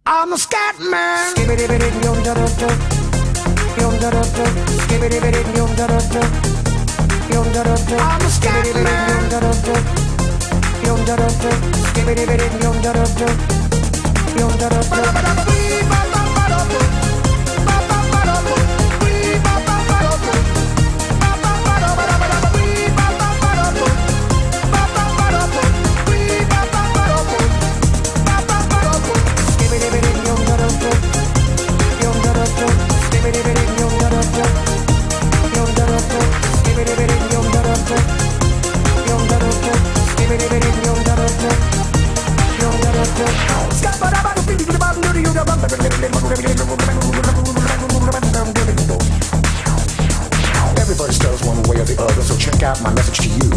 I'm a scat man. I'm a scat Everybody stutters one way or the other, so check out my message to you.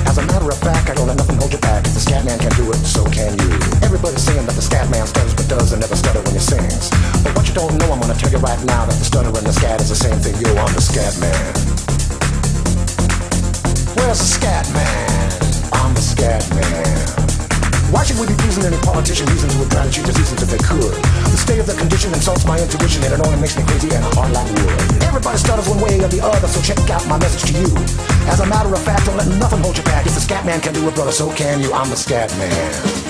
As a matter of fact, I don't let nothing hold you back. If the scat man can do it, so can you. Everybody's saying that the scat man stutters but does and never stutter when he sings. But what you don't know, I'm gonna tell you right now that the stutter and the scat is the same thing. Yo, I'm the scat man. Where's the scat man? I'm the scat man. Why should we be pleasing any politician? Reasons would try to cheat diseases if they could. The state of the condition insults my intuition, and it only makes me crazy and hard like wood. Everybody stutters one way or the other, so check out my message to you. As a matter of fact, don't let nothing hold you back. If the scat man can do it, brother, so can you. I'm the scat man.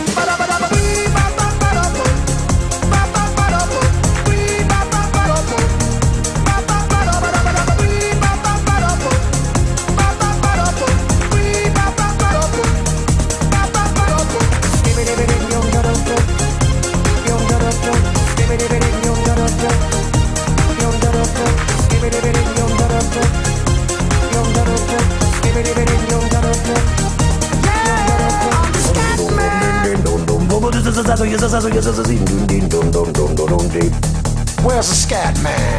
Where's the scat man?